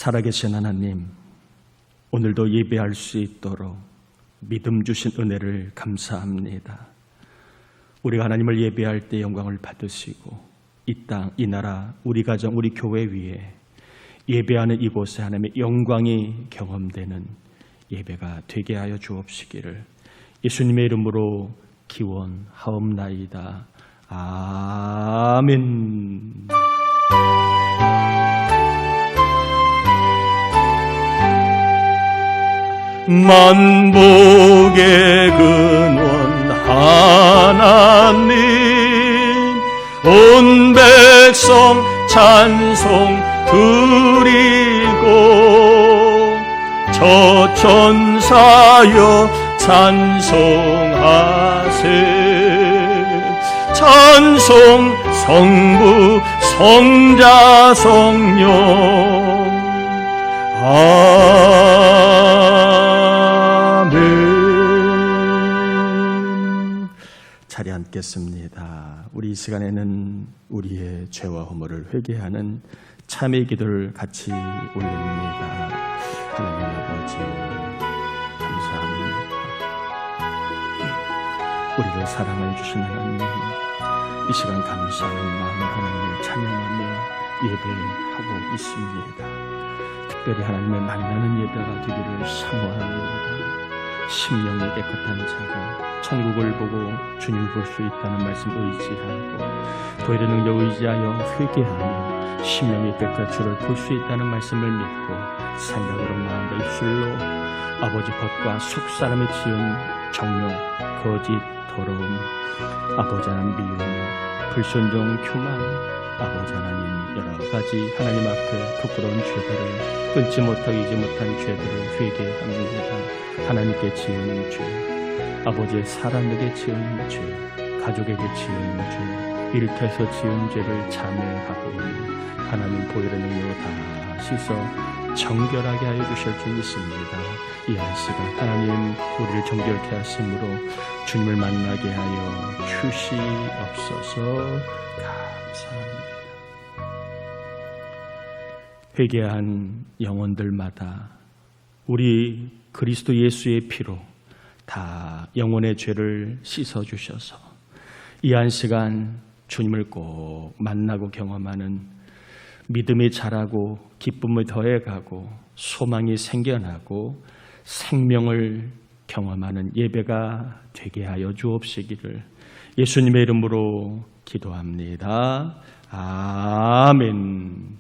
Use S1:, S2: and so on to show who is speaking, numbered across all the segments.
S1: 살아계신 하나님, 오늘도 예배할 수 있도록 믿음 주신 은혜를 감사합니다. 우리가 하나님을 예배할 때 영광을 받으시고 이 땅, 이 나라, 우리 가정, 우리 교회 위에 예배하는 이곳에 하나님의 영광이 경험되는 예배가 되게 하여 주옵시기를 예수님의 이름으로 기원하옵나이다. 아멘. 만복의 근원 하나님, 온 백성 찬송 드리고 저 천사여 찬송하세. 찬송 성부 성자 성령 아멘. 자리에 앉겠습니다. 우리 이 시간에는 우리의 죄와 허물을 회개하는 참회 기도를 같이 올립니다. 하나님 아버지 감사합니다. 우리를 사랑해 주신 하나님, 이 시간 감사하는 마음 하나님을 찬양하며 예배하고 있습니다. 특별히 하나님의 만나는 예배가 되기를 사모합니다. 심령이 깨끗한 자가 천국을 보고 주님을 볼 수 있다는 말씀 의지하고 보혈의 능력 의지하여 회개하며 심령이 깨끗한 주를 볼 수 있다는 말씀을 믿고 생각으로 마음과 입술로 아버지 것과 속사람이 지은 정욕, 거짓, 더러움, 아버지 하나님 미움, 불순종, 교만, 아버지 하나님 여러 가지 하나님 앞에 부끄러운 죄들을 끊지 못하고 잊지 못한 죄들을 회개합니다. 하나님께 지은 죄, 아버지의 사람에게 지은 죄, 가족에게 지은 죄, 일터에서 지은 죄를 자매하고 하나님 보혈의 능력으로 다 씻어 정결하게 하여 주실 줄 믿습니다. 이 한 시간 하나님 우리를 정결케 하심으로 주님을 만나게 하여 주시옵소서. 감사합니다. 회개한 영혼들마다 우리 그리스도 예수의 피로 다 영혼의 죄를 씻어주셔서 이 한 시간 주님을 꼭 만나고 경험하는 믿음이 자라고 기쁨이 더해가고 소망이 생겨나고 생명을 경험하는 예배가 되게 하여 주옵시기를 예수님의 이름으로 기도합니다. 아멘.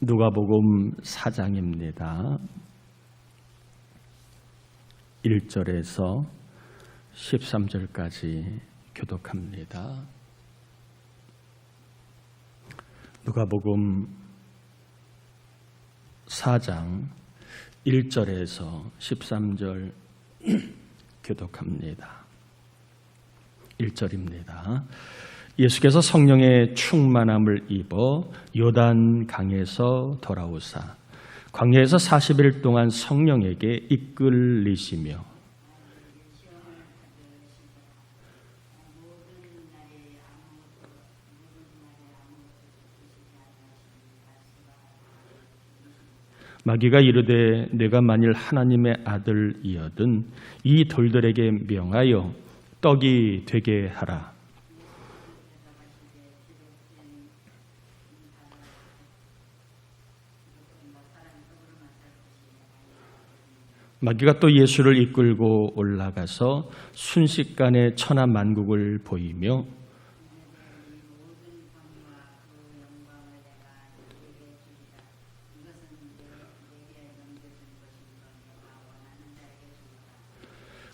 S1: 누가복음 4장입니다. 1절에서 13절까지 교독합니다. 누가복음 4장 1절에서 13절 교독합니다. 1절입니다. 예수께서 성령의 충만함을 입어 요단 강에서 돌아오사 광야에서 40일 동안 성령에게 이끌리시며 마귀가 이르되 내가 만일 하나님의 아들이거든 이 돌들에게 명하여 떡이 되게 하라. 마귀가 또 예수를 이끌고 올라가서 순식간에 천하 만국을 보이며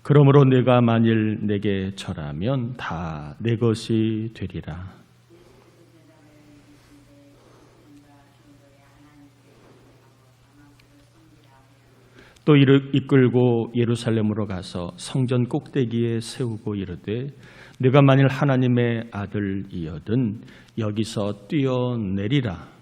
S1: 그러므로 내가 만일 내게 절하면 다 내 것이 되리라. 또 이를 이끌고 예루살렘으로 가서 성전 꼭대기에 세우고 이르되 네가 만일 하나님의 아들이거든 여기서 뛰어내리라.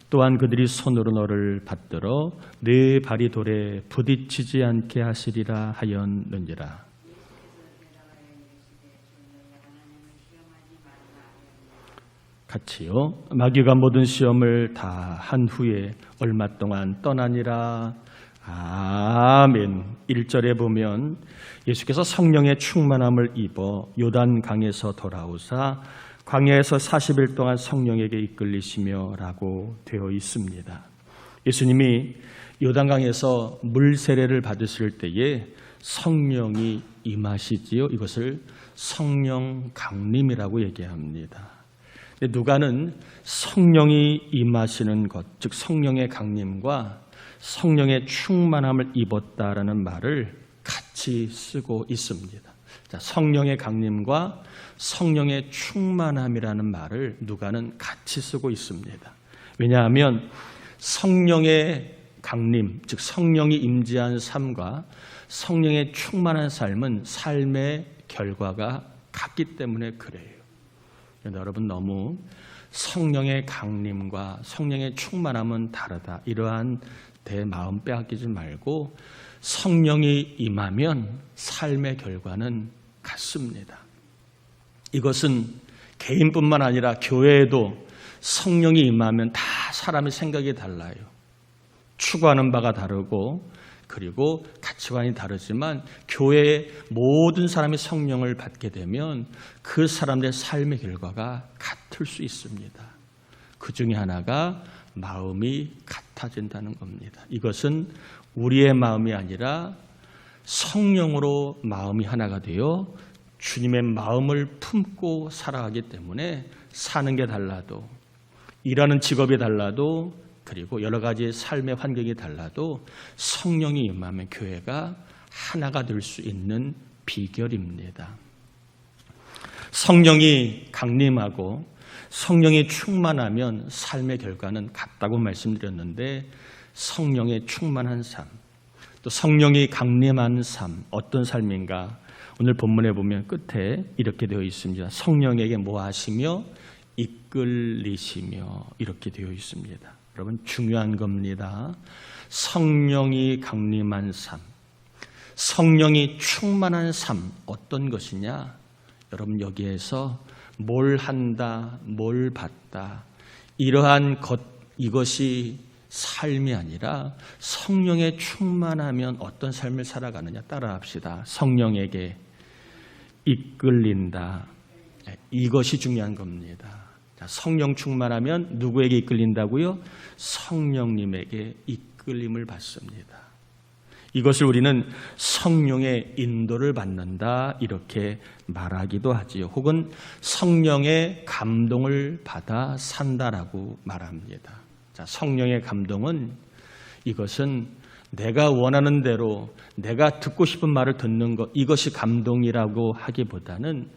S1: 또한 그들이 손으로 너를 받들어 네 발이 돌에 부딪히지 않게 하시리라 하였느니라. 같이요. 마귀가 모든 시험을 다 한 후에 얼마 동안 떠나니라. 아멘. 1절에 보면 예수께서 성령의 충만함을 입어 요단강에서 돌아오사 광야에서 40일 동안 성령에게 이끌리시며 라고 되어 있습니다. 예수님이 요단강에서 물 세례를 받으실 때에 성령이 임하시지요. 이것을 성령 강림이라고 얘기합니다. 누가는 성령이 임하시는 것, 즉 성령의 강림과 성령의 충만함을 입었다라는 말을 같이 쓰고 있습니다. 자, 성령의 강림과 성령의 충만함이라는 말을 누가는 같이 쓰고 있습니다. 왜냐하면 성령의 강림, 즉 성령이 임재한 삶과 성령의 충만한 삶은 삶의 결과가 같기 때문에 그래요. 여러분, 너무 성령의 강림과 성령의 충만함은 다르다, 이러한 내 마음 빼앗기지 말고 성령이 임하면 삶의 결과는 같습니다. 이것은 개인뿐만 아니라 교회에도 성령이 임하면 다 사람의 생각이 달라요. 추구하는 바가 다르고 그리고 가치관이 다르지만 교회의 모든 사람이 성령을 받게 되면 그 사람들의 삶의 결과가 같을 수 있습니다. 그 중에 하나가 마음이 같아진다는 겁니다. 이것은 우리의 마음이 아니라 성령으로 마음이 하나가 되어 주님의 마음을 품고 살아가기 때문에 사는 게 달라도, 일하는 직업이 달라도, 그리고 여러 가지 삶의 환경이 달라도 성령이 임하면 교회가 하나가 될 수 있는 비결입니다. 성령이 강림하고 성령이 충만하면 삶의 결과는 같다고 말씀드렸는데, 성령의 충만한 삶, 또 성령이 강림한 삶, 어떤 삶인가? 오늘 본문에 보면 끝에 이렇게 되어 있습니다. 성령에게 뭐 하시며 이끌리시며, 이렇게 되어 있습니다. 여러분, 중요한 겁니다. 성령이 강림한 삶, 성령이 충만한 삶, 어떤 것이냐? 여러분, 여기에서 뭘 한다, 뭘 받다, 이러한 것, 이것이 삶이 아니라 성령에 충만하면 어떤 삶을 살아가느냐, 따라합시다. 성령에게 이끌린다, 이것이 중요한 겁니다. 성령 충만하면 누구에게 이끌린다고요? 성령님에게 이끌림을 받습니다. 이것을 우리는 성령의 인도를 받는다, 이렇게 말하기도 하지요. 혹은 성령의 감동을 받아 산다라고 말합니다. 자, 성령의 감동은, 이것은 내가 원하는 대로 내가 듣고 싶은 말을 듣는 것, 이것이 감동이라고 하기보다는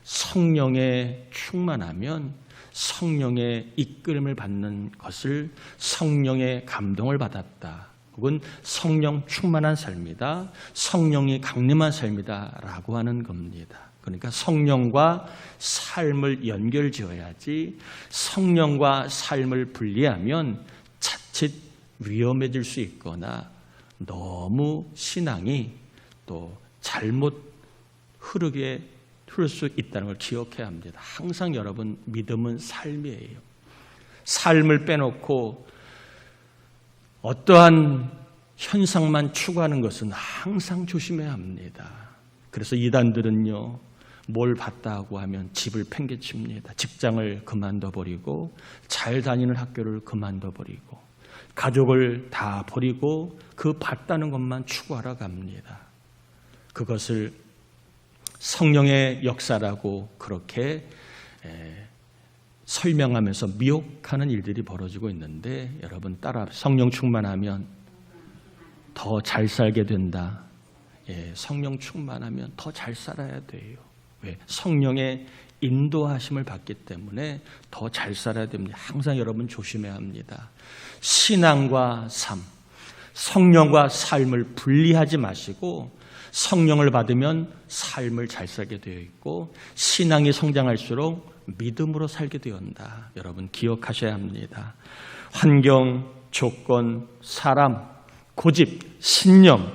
S1: 성령에 충만하면 성령의 이끌림을 받는 것을 성령의 감동을 받았다, 혹은 성령 충만한 삶이다, 성령이 강림한 삶이다 라고 하는 겁니다. 그러니까 성령과 삶을 연결지어야지, 성령과 삶을 분리하면 자칫 위험해질 수 있거나 너무 신앙이 또 잘못 흐를 수 있다는 걸 기억해야 합니다. 항상 여러분, 믿음은 삶이에요. 삶을 빼놓고 어떠한 현상만 추구하는 것은 항상 조심해야 합니다. 그래서 이단들은요, 뭘 받다고 하면 집을 팽개칩니다. 직장을 그만둬버리고, 잘 다니는 학교를 그만둬버리고, 가족을 다 버리고 그 받다는 것만 추구하러 갑니다. 그것을 성령의 역사라고 그렇게 설명하면서 미혹하는 일들이 벌어지고 있는데, 여러분, 따라 성령 충만하면 더 잘 살게 된다. 성령 충만하면 더 잘 살아야 돼요. 왜? 성령의 인도하심을 받기 때문에 더 잘 살아야 됩니다. 항상 여러분 조심해야 합니다. 신앙과 삶, 성령과 삶을 분리하지 마시고, 성령을 받으면 삶을 잘 살게 되어 있고, 신앙이 성장할수록 믿음으로 살게 되었다. 여러분 기억하셔야 합니다. 환경, 조건, 사람, 고집, 신념,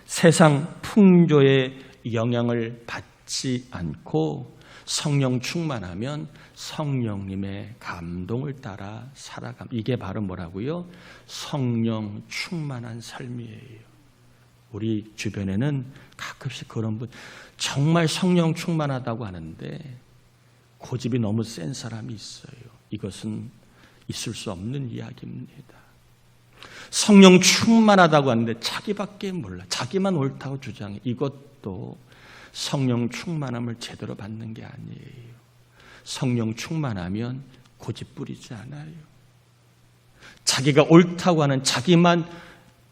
S1: 세상 풍조의 영향을 받지 않고 성령 충만하면 성령님의 감동을 따라 살아갑니다. 이게 바로 뭐라고요? 성령 충만한 삶이에요. 우리 주변에는 가끔씩 그런 분, 정말 성령 충만하다고 하는데 고집이 너무 센 사람이 있어요. 이것은 있을 수 없는 이야기입니다. 성령 충만하다고 하는데 자기밖에 몰라. 자기만 옳다고 주장해. 이것도 성령 충만함을 제대로 받는 게 아니에요. 성령 충만하면 고집 부리지 않아요. 자기가 옳다고 하는, 자기만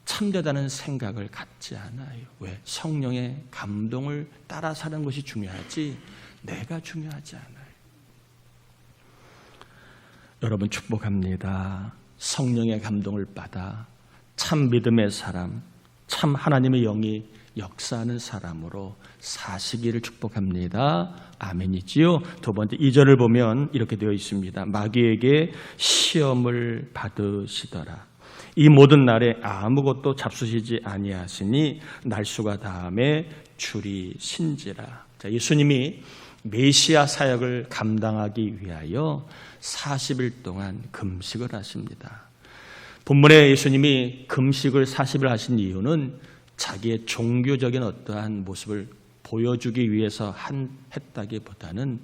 S1: 참되다는 생각을 갖지 않아요. 왜? 성령의 감동을 따라 사는 것이 중요하지 내가 중요하지 않아요. 여러분 축복합니다. 성령의 감동을 받아 참 믿음의 사람, 참 하나님의 영이 역사하는 사람으로 사시기를 축복합니다. 아멘이지요. 두 번째 2절을 보면 이렇게 되어 있습니다. 마귀에게 시험을 받으시더라. 이 모든 날에 아무것도 잡수시지 아니하시니 날수가 다음에 줄이 신지라. 자, 예수님이 메시아 사역을 감당하기 위하여 40일 동안 금식을 하십니다. 본문에 예수님이 금식을 40일 하신 이유는 자기의 종교적인 어떠한 모습을 보여주기 위해서 했다기보다는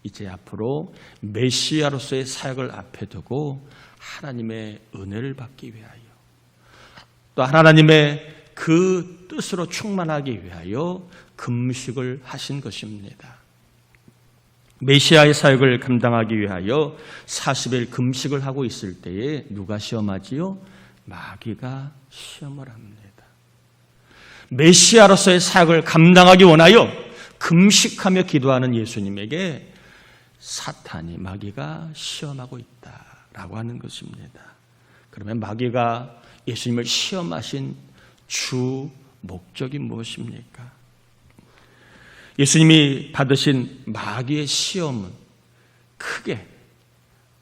S1: 이제 앞으로 메시아로서의 사역을 앞에 두고 하나님의 은혜를 받기 위하여, 또 하나님의 그 뜻으로 충만하기 위하여 금식을 하신 것입니다. 메시아의 사역을 감당하기 위하여 40일 금식을 하고 있을 때에 누가 시험하지요? 마귀가 시험을 합니다. 메시아로서의 사역을 감당하기 원하여 금식하며 기도하는 예수님에게 사탄이, 마귀가 시험하고 있다라고 하는 것입니다. 그러면 마귀가 예수님을 시험하신 주 목적이 무엇입니까? 예수님이 받으신 마귀의 시험은 크게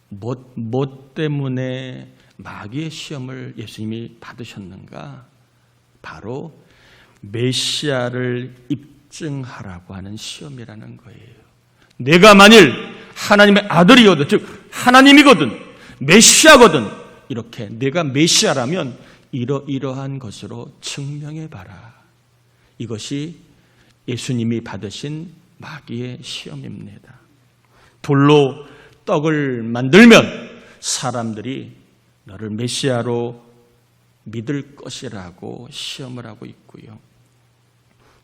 S1: 뭐 때문에 마귀의 시험을 예수님이 받으셨는가? 바로 메시아를 입증하라고 하는 시험이라는 거예요. 내가 만일 하나님의 아들이거든, 즉 하나님이거든, 메시아거든, 이렇게 내가 메시아라면 이러한 것으로 증명해봐라. 이것이 예수님이 받으신 마귀의 시험입니다. 돌로 떡을 만들면 사람들이 너를 메시아로 믿을 것이라고 시험을 하고 있고요.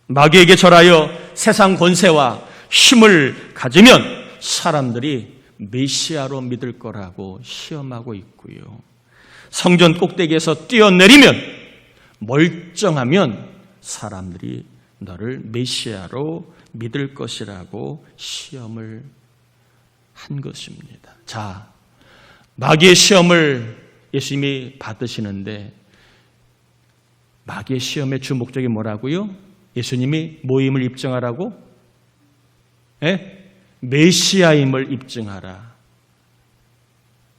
S1: 마귀에게 절하여 세상 권세와 힘을 가지면 사람들이 메시아로 믿을 거라고 시험하고 있고요. 성전 꼭대기에서 뛰어내리면, 멀쩡하면 사람들이 너를 메시아로 믿을 것이라고 시험을 한 것입니다. 자, 마귀의 시험을 예수님이 받으시는데 마귀의 시험의 주 목적이 뭐라고요? 예수님이 모임을 입증하라고? 메시아임을 입증하라.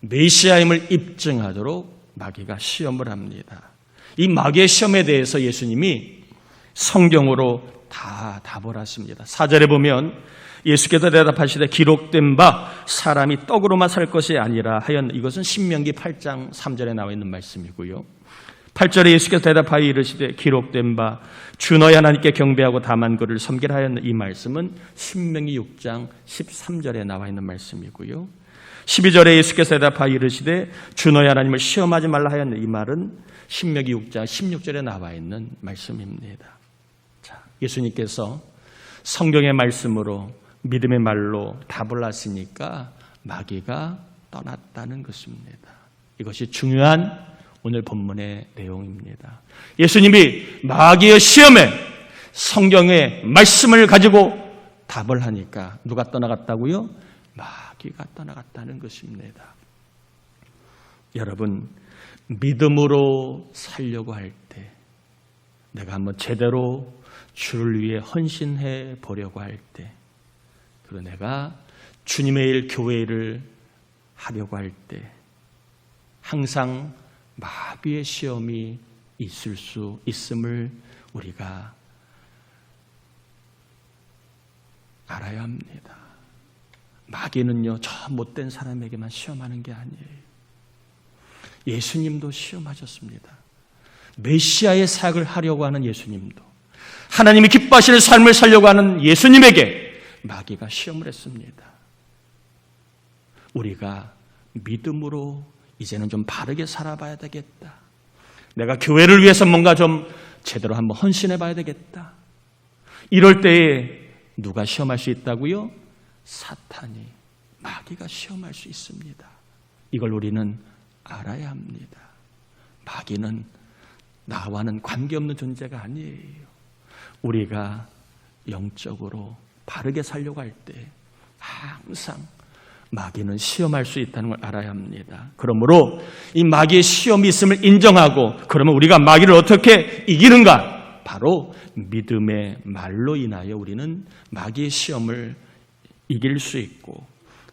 S1: 메시아임을 입증하도록 마귀가 시험을 합니다. 이 마귀의 시험에 대해서 예수님이 성경으로 다 답을 하십니다. 4절에 보면 예수께서 대답하시되 기록된 바 사람이 떡으로만 살 것이 아니라 하였, 이것은 신명기 8장 3절에 나와 있는 말씀이고요. 8절에 예수께서 대답하여 이르시되 기록된 바 주 너희 하나님께 경배하고 다만 그를 섬기라 하였는, 이 말씀은 신명기 6장 13절에 나와 있는 말씀이고요. 12절에 예수께서 대답하여 이르시되 주 너희 하나님을 시험하지 말라 하였는, 이 말은 신명기 6장 16절에 나와 있는 말씀입니다. 자, 예수님께서 성경의 말씀으로 믿음의 말로 답을 하시니까 마귀가 떠났다는 것입니다. 이것이 중요한 오늘 본문의 내용입니다. 예수님이 마귀의 시험에 성경의 말씀을 가지고 답을 하니까 누가 떠나갔다고요? 마귀가 떠나갔다는 것입니다. 여러분, 믿음으로 살려고 할 때, 내가 한번 제대로 주를 위해 헌신해 보려고 할 때, 그리고 내가 주님의 일, 교회 일을 하려고 할 때 항상 마귀의 시험이 있을 수 있음을 우리가 알아야 합니다. 마귀는요, 저 못된 사람에게만 시험하는 게 아니에요. 예수님도 시험하셨습니다. 메시아의 사역을 하려고 하는 예수님도, 하나님이 기뻐하시는 삶을 살려고 하는 예수님에게 마귀가 시험을 했습니다. 우리가 믿음으로 이제는 좀 바르게 살아봐야 되겠다. 내가 교회를 위해서 뭔가 좀 제대로 한번 헌신해 봐야 되겠다. 이럴 때에 누가 시험할 수 있다고요? 사탄이, 마귀가 시험할 수 있습니다. 이걸 우리는 알아야 합니다. 마귀는 나와는 관계없는 존재가 아니에요. 우리가 영적으로 바르게 살려고 할 때 항상 마귀는 시험할 수 있다는 걸 알아야 합니다. 그러므로 이 마귀의 시험이 있음을 인정하고, 그러면 우리가 마귀를 어떻게 이기는가? 바로 믿음의 말로 인하여 우리는 마귀의 시험을 이길 수 있고,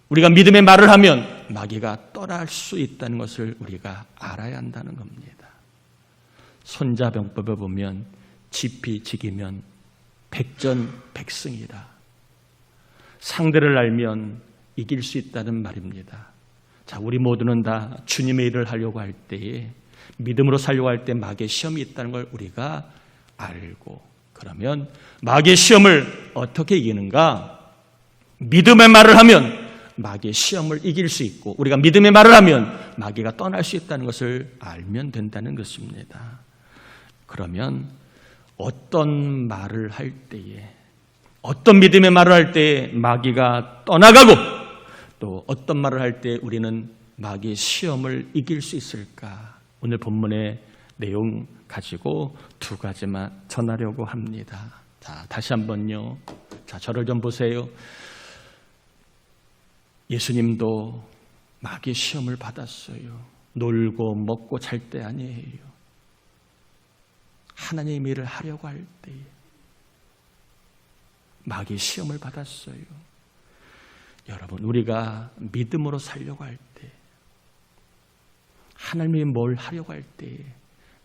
S1: 우리가 믿음의 말을 하면 마귀가 떠날 수 있다는 것을 우리가 알아야 한다는 겁니다. 손자병법에 보면 지피지기면 백전백승이라, 상대를 알면 이길 수 있다는 말입니다. 자, 우리 모두는 다 주님의 일을 하려고 할 때에, 믿음으로 살려고 할 때 마귀의 시험이 있다는 걸 우리가 알고, 그러면 마귀의 시험을 어떻게 이기는가? 믿음의 말을 하면 마귀의 시험을 이길 수 있고, 우리가 믿음의 말을 하면 마귀가 떠날 수 있다는 것을 알면 된다는 것입니다. 그러면 어떤 말을 할 때에, 어떤 믿음의 말을 할 때에 마귀가 떠나가고, 또 어떤 말을 할 때 우리는 마귀의 시험을 이길 수 있을까? 오늘 본문의 내용 가지고 두 가지만 전하려고 합니다. 자, 다시 한번요. 자, 저를 좀 보세요. 예수님도 마귀의 시험을 받았어요. 놀고 먹고 잘 때 아니에요. 하나님의 일을 하려고 할 때 마귀의 시험을 받았어요. 여러분, 우리가 믿음으로 살려고 할 때, 하나님이 뭘 하려고 할 때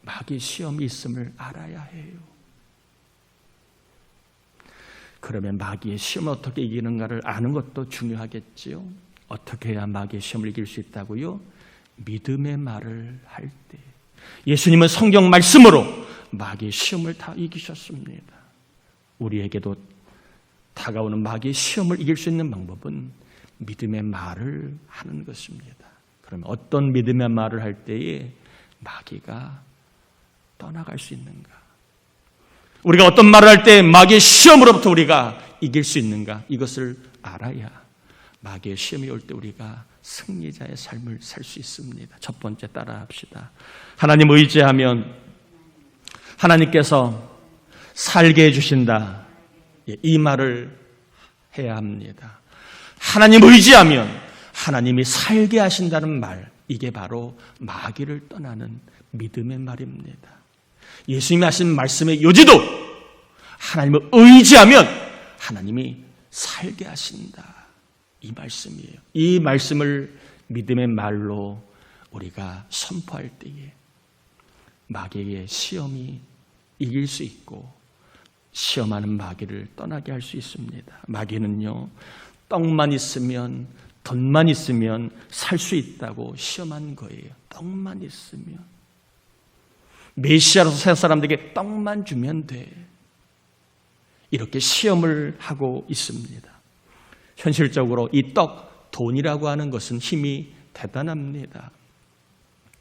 S1: 마귀의 시험이 있음을 알아야 해요. 그러면 마귀의 시험을 어떻게 이기는가를 아는 것도 중요하겠지요. 어떻게 해야 마귀의 시험을 이길 수 있다고요? 믿음의 말을 할 때. 예수님은 성경 말씀으로 마귀의 시험을 다 이기셨습니다. 우리에게도 다가오는 마귀의 시험을 이길 수 있는 방법은 믿음의 말을 하는 것입니다. 그러면 어떤 믿음의 말을 할 때에 마귀가 떠나갈 수 있는가? 우리가 어떤 말을 할 때 마귀의 시험으로부터 우리가 이길 수 있는가? 이것을 알아야 마귀의 시험이 올 때 우리가 승리자의 삶을 살 수 있습니다. 첫 번째, 따라 합시다. 하나님 의지하면 하나님께서 살게 해주신다. 이 말을 해야 합니다. 하나님 의지하면 하나님이 살게 하신다는 말, 이게 바로 마귀를 떠나는 믿음의 말입니다. 예수님이 하신 말씀의 요지도 하나님을 의지하면 하나님이 살게 하신다, 이 말씀이에요. 이 말씀을 믿음의 말로 우리가 선포할 때에 마귀의 시험이 이길 수 있고, 시험하는 마귀를 떠나게 할 수 있습니다. 마귀는요, 떡만 있으면, 돈만 있으면 살 수 있다고 시험한 거예요. 떡만 있으면. 메시아로서 새 사람들에게 떡만 주면 돼. 이렇게 시험을 하고 있습니다. 현실적으로 이 떡, 돈이라고 하는 것은 힘이 대단합니다.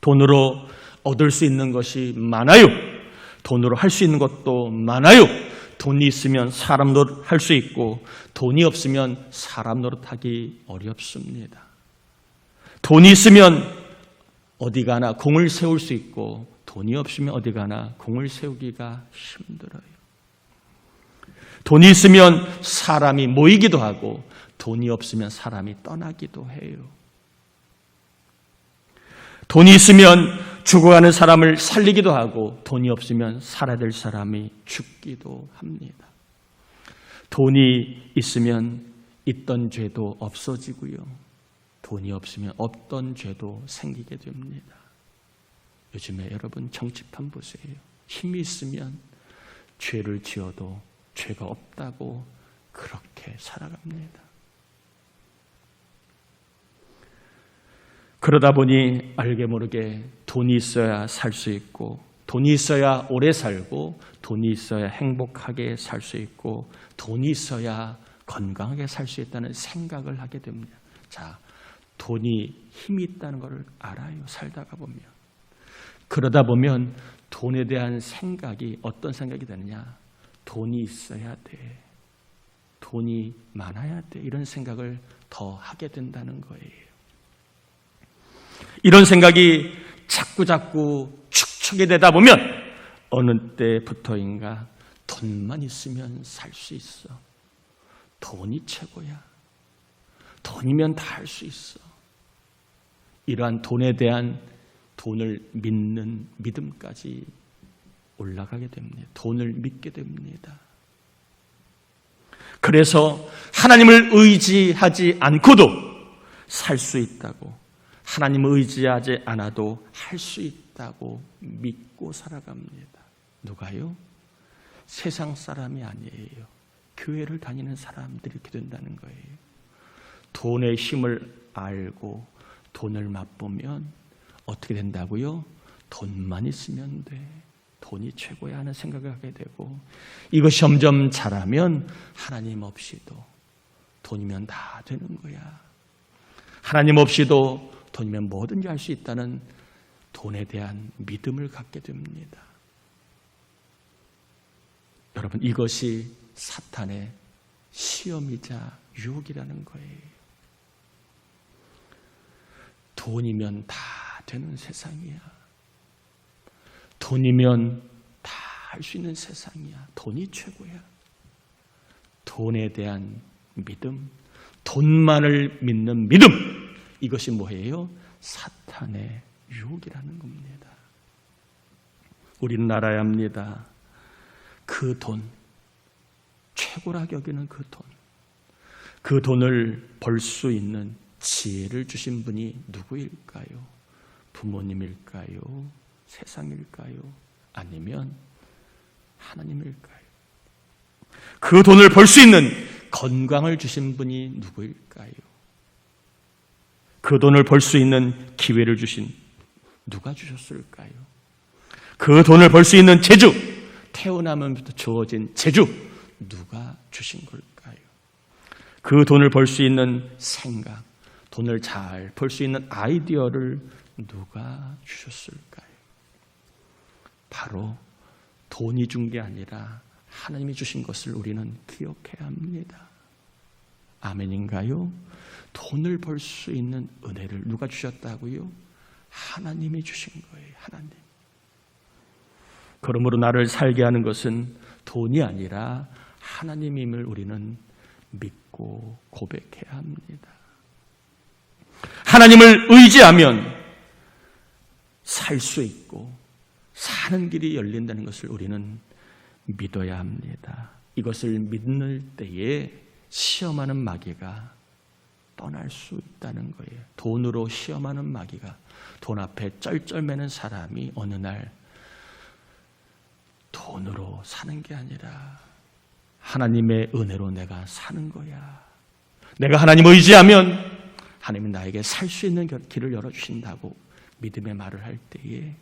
S1: 돈으로 얻을 수 있는 것이 많아요. 돈으로 할 수 있는 것도 많아요. 돈이 있으면 사람 노릇할 수 있고, 돈이 없으면 사람 노릇하기 어렵습니다. 돈이 있으면 어디 가나 공을 세울 수 있고, 돈이 없으면 어디 가나 공을 세우기가 힘들어요. 돈이 있으면 사람이 모이기도 하고, 돈이 없으면 사람이 떠나기도 해요. 돈이 있으면 죽어가는 사람을 살리기도 하고, 돈이 없으면 살아야 될 사람이 죽기도 합니다. 돈이 있으면 있던 죄도 없어지고요, 돈이 없으면 없던 죄도 생기게 됩니다. 요즘에 여러분 정치판 보세요. 힘이 있으면 죄를 지어도 죄가 없다고 그렇게 살아갑니다. 그러다 보니 알게 모르게 돈이 있어야 살 수 있고, 돈이 있어야 오래 살고, 돈이 있어야 행복하게 살 수 있고, 돈이 있어야 건강하게 살 수 있다는 생각을 하게 됩니다. 자, 돈이 힘이 있다는 것을 알아요. 살다가 보면. 그러다 보면 돈에 대한 생각이 어떤 생각이 되느냐? 돈이 있어야 돼. 돈이 많아야 돼. 이런 생각을 더 하게 된다는 거예요. 이런 생각이 자꾸 축적이 되다 보면 어느 때부터인가 돈만 있으면 살 수 있어. 돈이 최고야. 돈이면 다 할 수 있어. 이러한 돈에 대한 돈을 믿는 믿음까지 올라가게 됩니다. 돈을 믿게 됩니다. 그래서 하나님을 의지하지 않고도 살 수 있다고, 하나님을 의지하지 않아도 할 수 있다고 믿고 살아갑니다. 누가요? 세상 사람이 아니에요. 교회를 다니는 사람들이 이렇게 된다는 거예요. 돈의 힘을 알고 돈을 맛보면 어떻게 된다고요? 돈만 있으면 돼. 돈이 최고야 하는 생각을 하게 되고, 이것이 점점 자라면 하나님 없이도 돈이면 다 되는 거야. 하나님 없이도 돈이면 뭐든지 할 수 있다는 돈에 대한 믿음을 갖게 됩니다. 여러분, 이것이 사탄의 시험이자 유혹이라는 거예요. 돈이면 다 되는 세상이야. 돈이면 다 할 수 있는 세상이야. 돈이 최고야. 돈에 대한 믿음, 돈만을 믿는 믿음, 이것이 뭐예요? 사탄의 유혹이라는 겁니다. 우리는 알아야 합니다. 그 돈, 최고라 여기는 그 돈, 그 돈을 벌 수 있는 지혜를 주신 분이 누구일까요? 부모님일까요? 세상일까요? 아니면 하나님일까요? 그 돈을 벌 수 있는 건강을 주신 분이 누구일까요? 그 돈을 벌 수 있는 기회를 주신 누가 주셨을까요? 그 돈을 벌 수 있는 재주, 태어나면부터 주어진 재주, 누가 주신 걸까요? 그 돈을 벌 수 있는 생각, 돈을 잘 벌 수 있는 아이디어를 누가 주셨을까요? 바로 돈이 준 게 아니라 하나님이 주신 것을 우리는 기억해야 합니다. 아멘인가요? 돈을 벌 수 있는 은혜를 누가 주셨다고요? 하나님이 주신 거예요. 하나님. 그러므로 나를 살게 하는 것은 돈이 아니라 하나님임을 우리는 믿고 고백해야 합니다. 하나님을 의지하면 살 수 있고 사는 길이 열린다는 것을 우리는 믿어야 합니다. 이것을 믿는 때에 시험하는 마귀가 떠날 수 있다는 거예요. 돈으로 시험하는 마귀가, 돈 앞에 쩔쩔매는 사람이 어느 날 돈으로 사는 게 아니라 하나님의 은혜로 내가 사는 거야. 내가 하나님을 의지하면 하나님이 나에게 살 수 있는 길을 열어주신다고 믿음의 말을 할 때에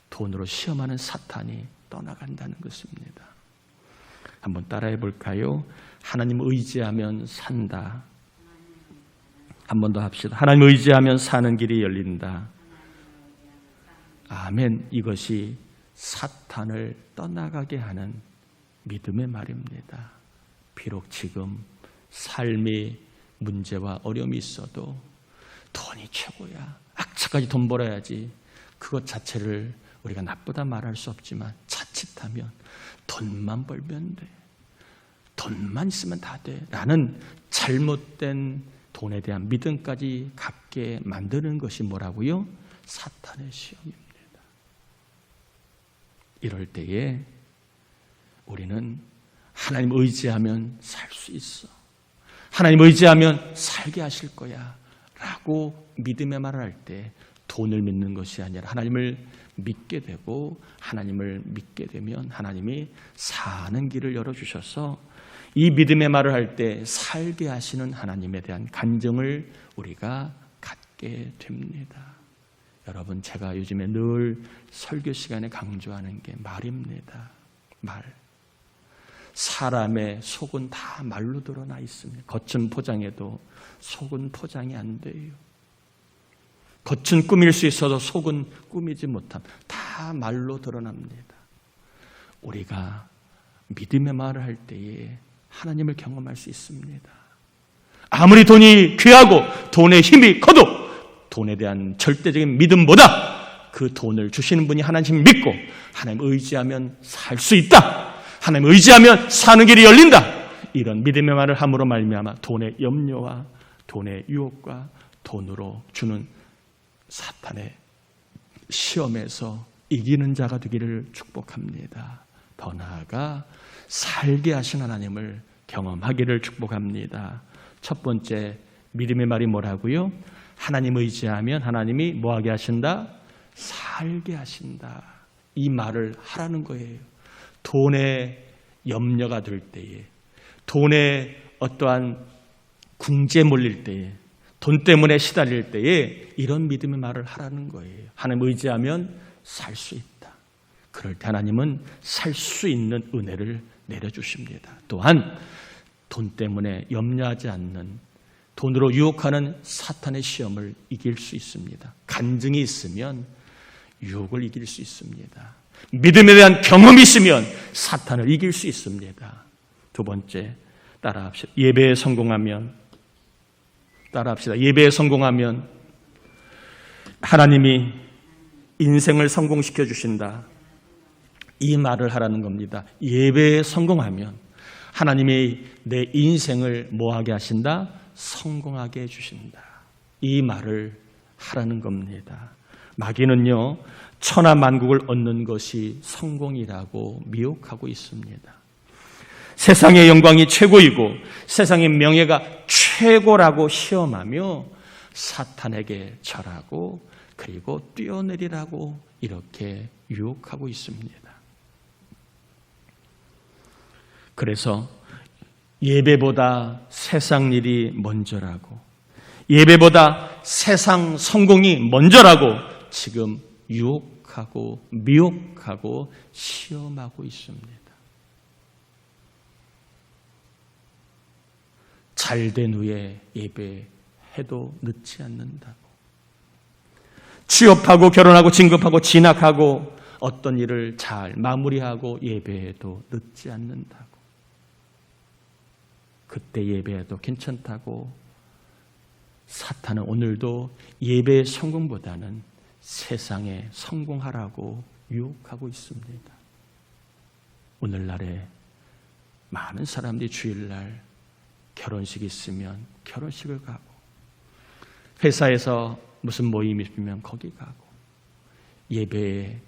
S1: 돈으로 시험하는 사탄이 떠나간다는 것입니다. 한번 따라해 볼까요? 하나님을 의지하면 산다. 한 번 더 합시다. 하나님을 의지하면 사는 길이 열린다. 아멘. 이것이 사탄을 떠나가게 하는 믿음의 말입니다. 비록 지금 삶의 문제와 어려움이 있어도 돈이 최고야. 악착까지 돈 벌어야지. 그것 자체를 우리가 나쁘다 말할 수 없지만 자칫하면 돈만 벌면 돼. 돈만 있으면 다 돼. 라는 잘못된 돈에 대한 믿음까지 갖게 만드는 것이 뭐라고요? 사탄의 시험입니다. 이럴 때에 우리는 하나님 의지하면 살 수 있어. 하나님 의지하면 살게 하실 거야. 라고 믿음의 말을 할 때 돈을 믿는 것이 아니라 하나님을 믿게 되고, 하나님을 믿게 되면 하나님이 사는 길을 열어주셔서 이 믿음의 말을 할 때 살게 하시는 하나님에 대한 간증을 우리가 갖게 찾게 됩니다. 여러분, 제가 요즘에 늘 설교 시간에 강조하는 게 말입니다. 말. 사람의 속은 다 말로 드러나 있습니다. 겉은 포장해도 속은 포장이 안 돼요. 겉은 꾸밀 수 있어도 속은 꾸미지 못함. 다 말로 드러납니다. 우리가 믿음의 말을 할 때에 하나님을 경험할 수 있습니다. 아무리 돈이 귀하고 돈의 힘이 커도 돈에 대한 절대적인 믿음보다 그 돈을 주시는 분이 하나님 믿고 하나님 의지하면 살 수 있다. 하나님 의지하면 사는 길이 열린다. 이런 믿음의 말을 함으로 말미암아 돈의 염려와 돈의 유혹과 돈으로 주는 사탄의 시험에서 이기는 자가 되기를 축복합니다. 더 나아가 살게 하신 하나님을 경험하기를 축복합니다. 첫 번째 믿음의 말이 뭐라고요? 하나님 의지하면 하나님이 뭐하게 하신다? 살게 하신다. 이 말을 하라는 거예요. 돈에 염려가 들 때에, 돈에 어떠한 궁지에 몰릴 때에, 돈 때문에 시달릴 때에 이런 믿음의 말을 하라는 거예요. 하나님 의지하면 살 수 있다. 그럴 때 하나님은 살 수 있는 은혜를 내려주십니다. 또한 돈 때문에 염려하지 않는, 돈으로 유혹하는 사탄의 시험을 이길 수 있습니다. 간증이 있으면 유혹을 이길 수 있습니다. 믿음에 대한 경험이 있으면 사탄을 이길 수 있습니다. 두 번째, 따라합시다. 예배에 성공하면, 따라합시다. 예배에 성공하면 하나님이 인생을 성공시켜 주신다. 이 말을 하라는 겁니다. 예배에 성공하면 하나님이 내 인생을 뭐하게 하신다? 성공하게 해주신다. 이 말을 하라는 겁니다. 마귀는요, 천하만국을 얻는 것이 성공이라고 미혹하고 있습니다. 세상의 영광이 최고이고 세상의 명예가 최고라고 시험하며 사탄에게 절하고 그리고 뛰어내리라고 이렇게 유혹하고 있습니다. 그래서 예배보다 세상 일이 먼저라고, 예배보다 세상 성공이 먼저라고 지금 유혹하고 미혹하고 시험하고 있습니다. 잘된 후에 예배해도 늦지 않는다고, 취업하고 결혼하고 진급하고 진학하고 어떤 일을 잘 마무리하고 예배해도 늦지 않는다고, 그때 예배해도 괜찮다고 사탄은 오늘도 예배의 성공보다는 세상에 성공하라고 유혹하고 있습니다. 오늘날에 많은 사람들이 주일날 결혼식이 있으면 결혼식을 가고, 회사에서 무슨 모임이 있으면 거기 가고, 예배에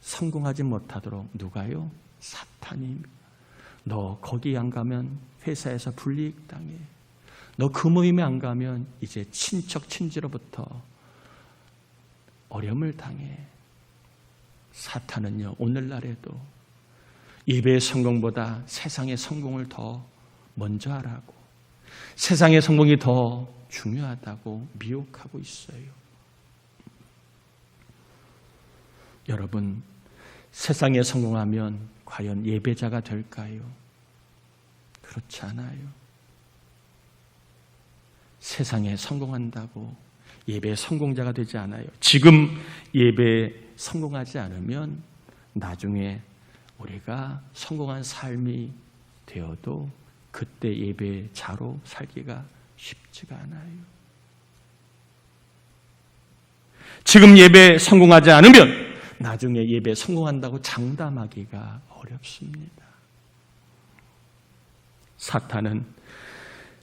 S1: 성공하지 못하도록 누가요? 사탄이 너 거기 안 가면 회사에서 불이익 당해. 너 그 모임에 안 가면 이제 친척 친지로부터 어려움을 당해. 사탄은요, 오늘날에도 예배의 성공보다 세상의 성공을 더 먼저 하라고, 세상의 성공이 더 중요하다고 미혹하고 있어요. 여러분, 세상에 성공하면 과연 예배자가 될까요? 그렇지 않아요. 세상에 성공한다고 예배의 성공자가 되지 않아요. 지금 예배에 성공하지 않으면 나중에 우리가 성공한 삶이 되어도 그때 예배자로 살기가 쉽지가 않아요. 지금 예배에 성공하지 않으면 나중에 예배에 성공한다고 장담하기가 어렵습니다. 사탄은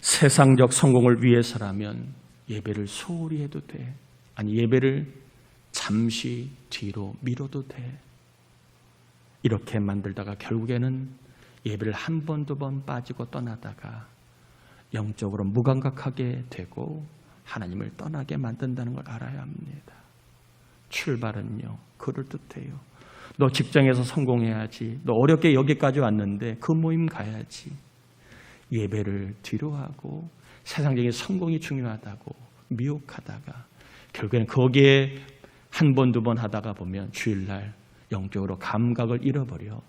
S1: 세상적 성공을 위해서라면 예배를 소홀히 해도 돼. 아니, 예배를 잠시 뒤로 미뤄도 돼. 이렇게 만들다가 결국에는 예배를 한 번, 두 번 빠지고 떠나다가 영적으로 무감각하게 되고 하나님을 떠나게 만든다는 걸 알아야 합니다. 출발은요, 그럴듯해요. 너 직장에서 성공해야지. 너 어렵게 여기까지 왔는데 그 모임 가야지. 예배를 뒤로 하고 세상적인 성공이 중요하다고 미혹하다가 결국에는 거기에 한 번, 두 번 하다가 보면 주일날 영적으로 감각을 잃어버려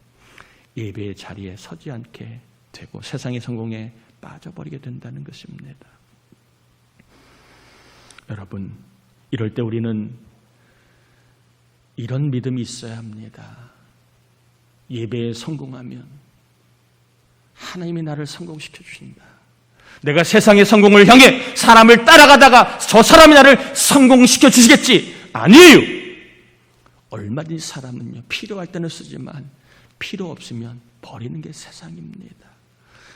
S1: 예배의 자리에 서지 않게 되고 세상의 성공에 빠져버리게 된다는 것입니다. 여러분, 이럴 때 우리는 이런 믿음이 있어야 합니다. 예배에 성공하면 하나님이 나를 성공시켜 주신다. 내가 세상의 성공을 향해 사람을 따라가다가 저 사람이 나를 성공시켜 주시겠지. 아니에요. 얼마든지 사람은요, 필요할 때는 쓰지만 필요 없으면 버리는 게 세상입니다.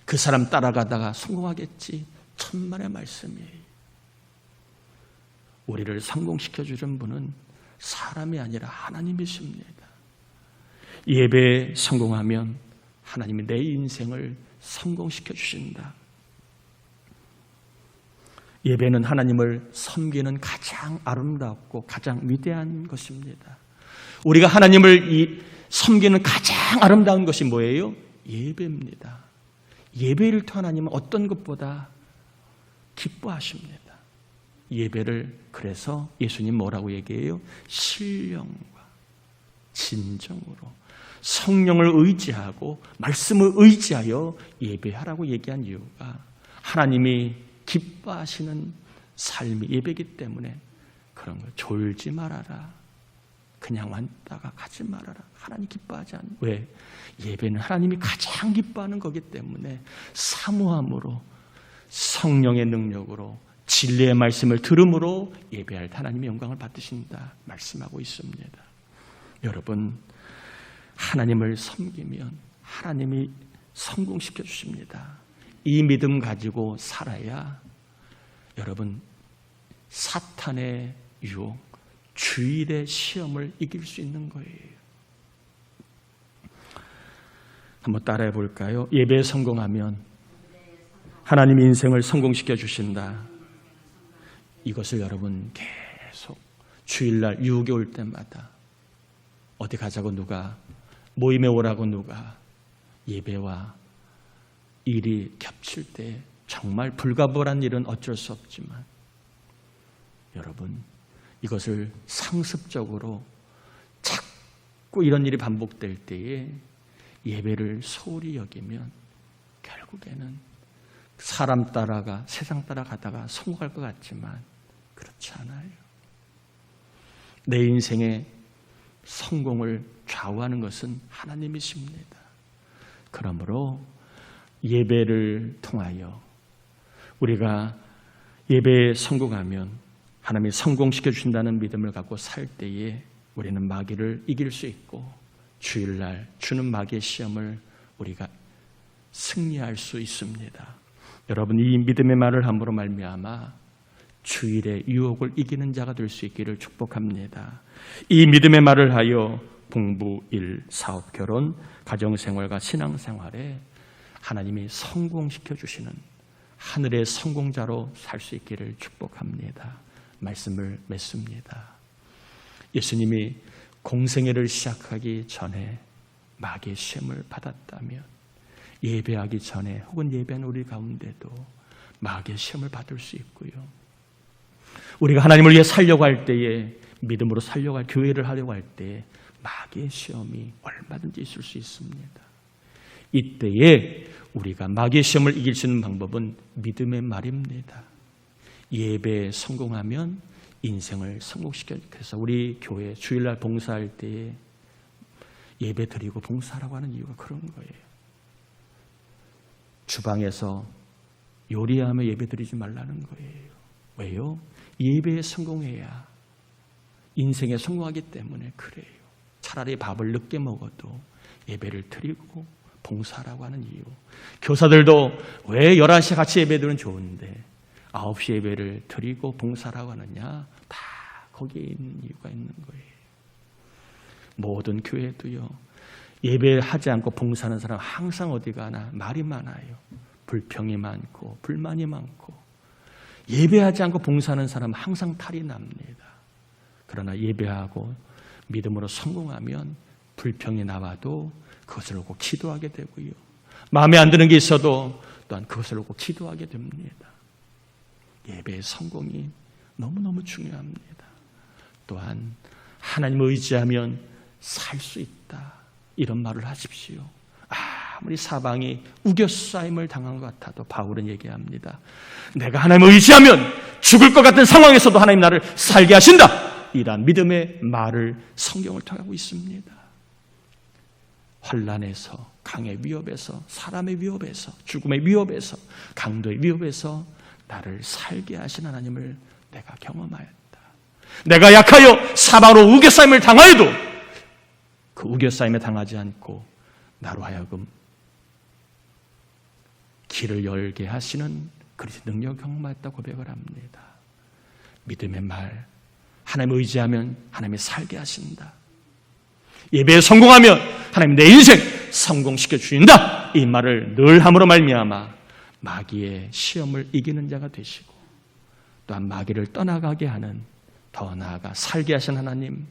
S1: 그 사람 따라가다가 성공하겠지. 천만의 말씀이에요. 우리를 성공시켜 주는 분은 사람이 아니라 하나님이십니다. 예배에 성공하면 하나님이 내 인생을 성공시켜 주신다. 예배는 하나님을 섬기는 가장 아름답고 가장 위대한 것입니다. 우리가 하나님을 섬기는 가장 아름다운 것이 뭐예요? 예배입니다. 예배를 통한 하나님은 어떤 것보다 기뻐하십니다. 예배를 그래서 예수님 뭐라고 얘기해요? 신령과 진정으로 성령을 의지하고 말씀을 의지하여 예배하라고 얘기한 이유가 하나님이 기뻐하시는 삶이 예배이기 때문에 그런 거 졸지 말아라. 그냥 왔다가 가지 말아라. 하나님 기뻐하지 않아요. 왜? 예배는 하나님이 가장 기뻐하는 거기 때문에 사모함으로 성령의 능력으로 진리의 말씀을 들음으로 예배할 하나님의 영광을 받으신다 말씀하고 있습니다. 여러분, 하나님을 섬기면 하나님이 성공시켜 주십니다. 이 믿음 가지고 살아야 여러분 사탄의 유혹, 주일의 시험을 이길 수 있는 거예요. 한번 따라해 볼까요? 예배에 성공하면 하나님이 인생을 성공시켜 주신다. 이것을 여러분 계속 주일날 유혹이 올 때마다 어디 가자고 누가, 모임에 오라고 누가, 예배와 일이 겹칠 때 정말 불가분한 일은 어쩔 수 없지만 여러분 이것을 상습적으로 자꾸 이런 일이 반복될 때에 예배를 소홀히 여기면 결국에는 사람 따라가 세상 따라가다가 성공할 것 같지만 그렇지 않아요. 내 인생의 성공을 좌우하는 것은 하나님이십니다. 그러므로 예배를 통하여 우리가 예배에 성공하면 하나님이 성공시켜 주신다는 믿음을 갖고 살 때에 우리는 마귀를 이길 수 있고 주일날 주는 마귀의 시험을 우리가 승리할 수 있습니다. 여러분, 이 믿음의 말을 함으로 말미암아 주일의 유혹을 이기는 자가 될 수 있기를 축복합니다. 이 믿음의 말을 하여 공부, 일, 사업, 결혼, 가정생활과 신앙생활에 하나님이 성공시켜 주시는 하늘의 성공자로 살 수 있기를 축복합니다. 말씀을 맺습니다. 예수님이 공생애를 시작하기 전에 마귀의 시험을 받았다면 예배하기 전에 혹은 예배하는 우리 가운데도 마귀의 시험을 받을 수 있고요. 우리가 하나님을 위해 살려고 할 때에 믿음으로 살려고 할 교회를 하려고 할 때에 마귀의 시험이 얼마든지 있을 수 있습니다. 이때에 우리가 마귀의 시험을 이길 수 있는 방법은 믿음의 말입니다. 예배에 성공하면 인생을 성공시켜. 그래서 우리 교회 주일날 봉사할 때에 예배 드리고 봉사하라고 하는 이유가 그런 거예요. 주방에서 요리하며 예배 드리지 말라는 거예요. 왜요? 예배에 성공해야 인생에 성공하기 때문에 그래요. 차라리 밥을 늦게 먹어도 예배를 드리고 봉사하라고 하는 이유. 교사들도 왜 11시에 같이 예배 드리면 좋은데 9시 예배를 드리고 봉사라고 하느냐? 다 거기에 있는 이유가 있는 거예요. 모든 교회도요. 예배하지 않고 봉사하는 사람 항상 어디 가나 말이 많아요. 불평이 많고 불만이 많고. 예배하지 않고 봉사하는 사람은 항상 탈이 납니다. 그러나 예배하고 믿음으로 성공하면 불평이 나와도 그것을 놓고 기도하게 되고요. 마음에 안 드는 게 있어도 또한 그것을 놓고 기도하게 됩니다. 예배의 성공이 너무너무 중요합니다. 또한 하나님을 의지하면 살 수 있다, 이런 말을 하십시오. 아무리 사방이 우겨싸임을 당한 것 같아도 바울은 얘기합니다. 내가 하나님을 의지하면 죽을 것 같은 상황에서도 하나님 나를 살게 하신다, 이러한 믿음의 말을 성경을 통하고 있습니다. 환난에서, 강의 위협에서, 사람의 위협에서, 죽음의 위협에서, 강도의 위협에서 나를 살게 하신 하나님을 내가 경험하였다. 내가 약하여 사방으로 우겨싸임을 당하여도 그 우겨싸임에 당하지 않고 나로 하여금 길을 열게 하시는 그리스도의 능력을 경험하였다고 고백을 합니다. 믿음의 말, 하나님을 의지하면 하나님이 살게 하신다. 예배에 성공하면 하나님 내 인생 성공시켜 주신다, 이 말을 늘 함으로 말미암아 마귀의 시험을 이기는 자가 되시고, 또한 마귀를 떠나가게 하는, 더 나아가 살게 하신 하나님,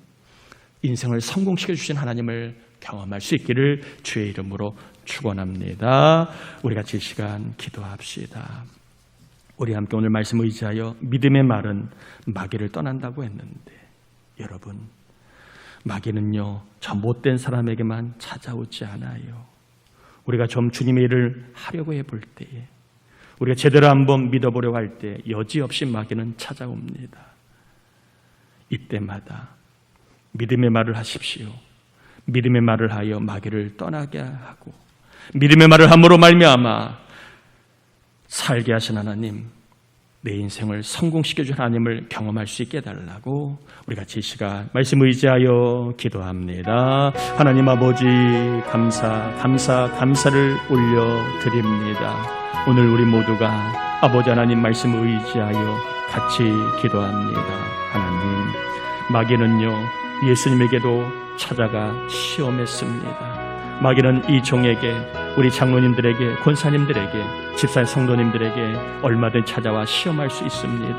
S1: 인생을 성공시켜 주신 하나님을 경험할 수 있기를 주의 이름으로 축원합니다. 우리 같이 이 시간 기도합시다. 우리 함께 오늘 말씀 의지하여 믿음의 말은 마귀를 떠난다고 했는데, 여러분, 마귀는요 저 못된 사람에게만 찾아오지 않아요. 우리가 좀 주님의 일을 하려고 해볼 때에, 우리가 제대로 한번 믿어보려고 할 때 여지없이 마귀는 찾아옵니다. 이때마다 믿음의 말을 하십시오. 믿음의 말을 하여 마귀를 떠나게 하고, 믿음의 말을 함으로 말미암아 살게 하신 하나님, 내 인생을 성공시켜준 하나님을 경험할 수 있게 해달라고 우리 같이 이 시간 말씀 의지하여 기도합니다. 하나님 아버지, 감사를 올려드립니다. 오늘 우리 모두가 아버지 하나님 말씀 의지하여 같이 기도합니다. 하나님, 마귀는요 예수님에게도 찾아가 시험했습니다. 마귀는 이 종에게, 우리 장로님들에게, 권사님들에게, 집사님 성도님들에게 얼마든 찾아와 시험할 수 있습니다.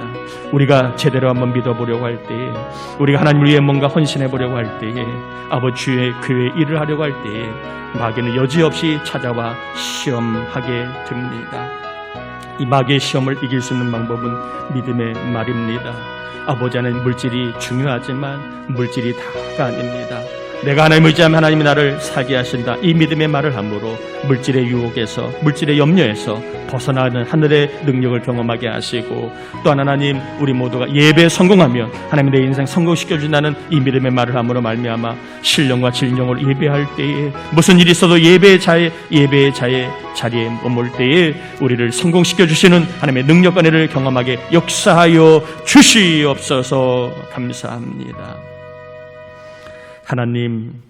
S1: 우리가 제대로 한번 믿어보려고 할 때에, 우리가 하나님을 위해 뭔가 헌신해보려고 할 때에, 아버지 주의 교회에 일을 하려고 할 때에 마귀는 여지없이 찾아와 시험하게 됩니다. 이 마귀의 시험을 이길 수 있는 방법은 믿음의 말입니다. 아버지 하나님, 물질이 중요하지만 물질이 다가 아닙니다. 내가 하나님을 의지하면 하나님이 나를 살게 하신다, 이 믿음의 말을 함으로 물질의 유혹에서, 물질의 염려에서 벗어나는 하늘의 능력을 경험하게 하시고, 또한 하나님, 우리 모두가 예배에 성공하면 하나님이 내 인생 성공시켜준다는 이 믿음의 말을 함으로 말미암아 신령과 진령으로 예배할 때에, 무슨 일이 있어도 예배의 자의 자리에 머물 때에 우리를 성공시켜주시는 하나님의 능력과 은혜를 경험하게 역사하여 주시옵소서. 감사합니다. 하나님,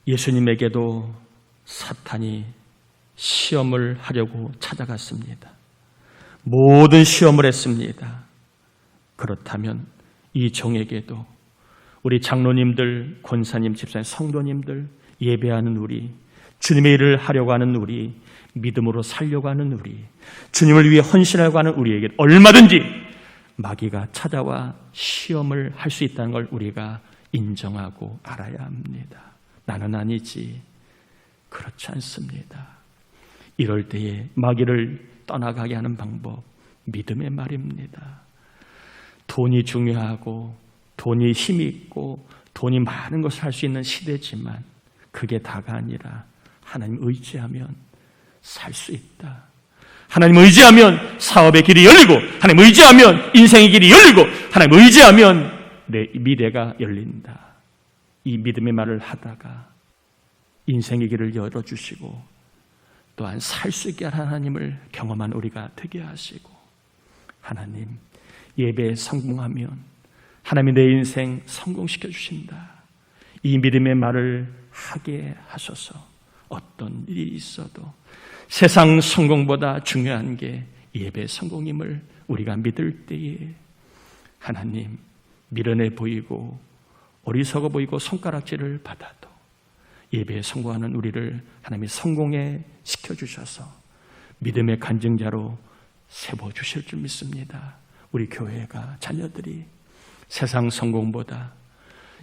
S1: 예수님에게도 사탄이 시험을 하려고 찾아갔습니다. 모든 시험을 했습니다. 그렇다면 이 종에게도, 우리 장로님들, 권사님, 집사님, 성도님들, 예배하는 우리, 주님의 일을 하려고 하는 우리, 믿음으로 살려고 하는 우리, 주님을 위해 헌신하려고 하는 우리에게 얼마든지 마귀가 찾아와 시험을 할 수 있다는 걸 우리가 인정하고 알아야 합니다. 나는 아니지, 그렇지 않습니다. 이럴 때에 마귀를 떠나가게 하는 방법, 믿음의 말입니다. 돈이 중요하고 돈이 힘이 있고 돈이 많은 것을 할 수 있는 시대지만 그게 다가 아니라 하나님 의지하면 살 수 있다. 하나님 의지하면 사업의 길이 열리고, 하나님 의지하면 인생의 길이 열리고, 하나님 의지하면 내 미래가 열린다. 이 믿음의 말을 하다가 인생의 길을 열어주시고, 또한 살 수 있게 하는 하나님을 경험한 우리가 되게 하시고, 하나님, 예배에 성공하면 하나님이 내 인생 성공시켜 주신다. 이 믿음의 말을 하게 하소서. 어떤 일이 있어도 세상 성공보다 중요한 게 예배 성공임을 우리가 믿을 때에 하나님, 미련해 보이고 어리석어 보이고 손가락질을 받아도 예배에 성공하는 우리를 하나님이 성공에 시켜주셔서 믿음의 간증자로 세워주실 줄 믿습니다. 우리 교회가, 자녀들이 세상 성공보다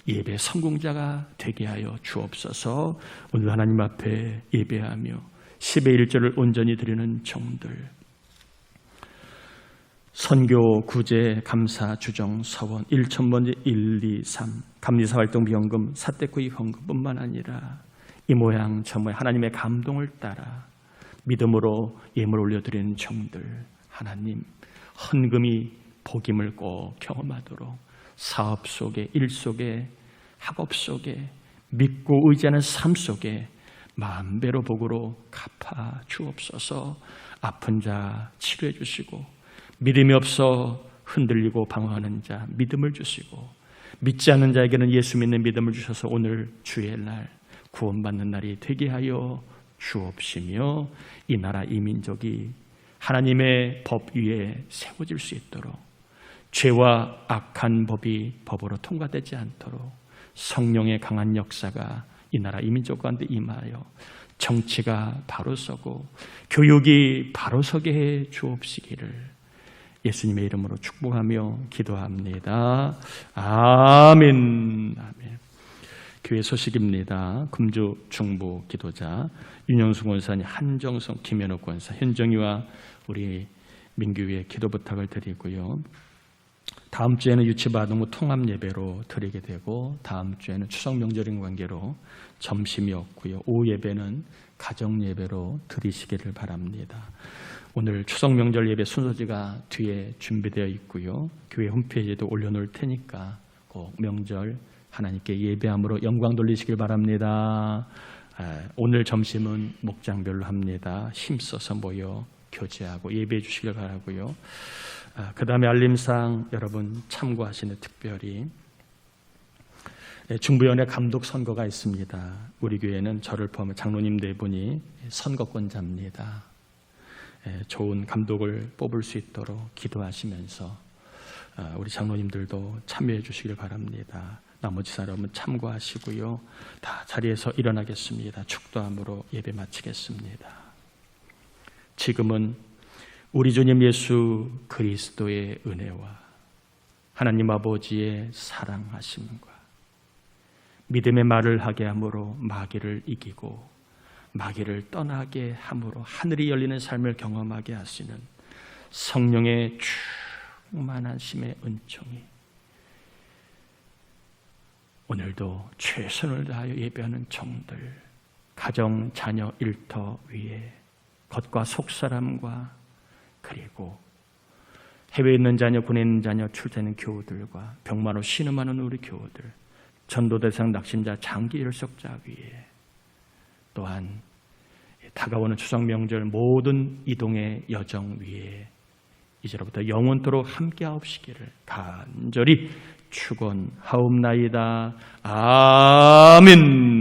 S1: 예배 성공자가 되게 하여 주옵소서. 오늘 하나님 앞에 예배하며 10의 1절을 온전히 드리는 종들, 선교, 구제, 감사, 주정, 서원, 1,000번째 1, 2, 3 감리사활동비연금, 사대구입 헌금뿐만 아니라 이 모양 저 모양 하나님의 감동을 따라 믿음으로 예물 올려드리는 종들, 하나님 헌금이 복임을 꼭 경험하도록 사업 속에, 일 속에, 학업 속에, 믿고 의지하는 삶 속에 만배로 복으로 갚아 주옵소서. 아픈 자 치료해 주시고, 믿음이 없어 흔들리고 방황하는 자 믿음을 주시고, 믿지 않는 자에게는 예수 믿는 믿음을 주셔서 오늘 주의 날, 구원받는 날이 되게 하여 주옵시며, 이 나라 이 민족이 하나님의 법 위에 세워질 수 있도록, 죄와 악한 법이 법으로 통과되지 않도록 성령의 강한 역사가 이 나라 이 민족 가운데 임하여 정치가 바로 서고 교육이 바로 서게 해 주옵시기를 예수님의 이름으로 축복하며 기도합니다. 아멘. 아멘. 교회 소식입니다. 금주 중부 기도자 윤영수 권사님, 한정성, 김현욱 권사, 현정이와 우리 민규의 기도 부탁을 드리고요. 다음 주에는 유치바동부 통합 예배로 드리게 되고, 다음 주에는 추석 명절인 관계로 점심이 없고요. 오후 예배는 가정 예배로 드리시기를 바랍니다. 오늘 추석 명절 예배 순서지가 뒤에 준비되어 있고요. 교회 홈페이지에도 올려놓을 테니까 꼭 명절 하나님께 예배함으로 영광 돌리시길 바랍니다. 오늘 점심은 목장별로 합니다. 힘써서 모여 교제하고 예배해 주시길 바라고요. 그 다음에 알림상 여러분 참고하시는 특별히 중부위원회 감독 선거가 있습니다. 우리 교회는 저를 포함해 장로님 4분이 선거권자입니다. 좋은 감독을 뽑을 수 있도록 기도하시면서 우리 장로님들도 참여해 주시길 바랍니다. 나머지 사람은 참고하시고요. 다 자리에서 일어나겠습니다. 축도함으로 예배 마치겠습니다. 지금은 우리 주님 예수 그리스도의 은혜와 하나님 아버지의 사랑하심과 믿음의 말을 하게 함으로 마귀를 이기고 마귀를 떠나게 함으로 하늘이 열리는 삶을 경험하게 하시는 성령의 충만하심의 은총이 오늘도 최선을 다하여 예배하는 종들, 가정, 자녀, 일터 위에 겉과 속사람과 그리고 해외에 있는 자녀, 군에 있는 자녀, 출퇴하는 교우들과 병마로 신음하는 우리 교우들, 전도대상 낙심자, 장기 일석자 위에 또한 다가오는 추석 명절 모든 이동의 여정 위에 이제로부터 영원토록 함께하옵시기를 간절히 축원하옵나이다. 아멘.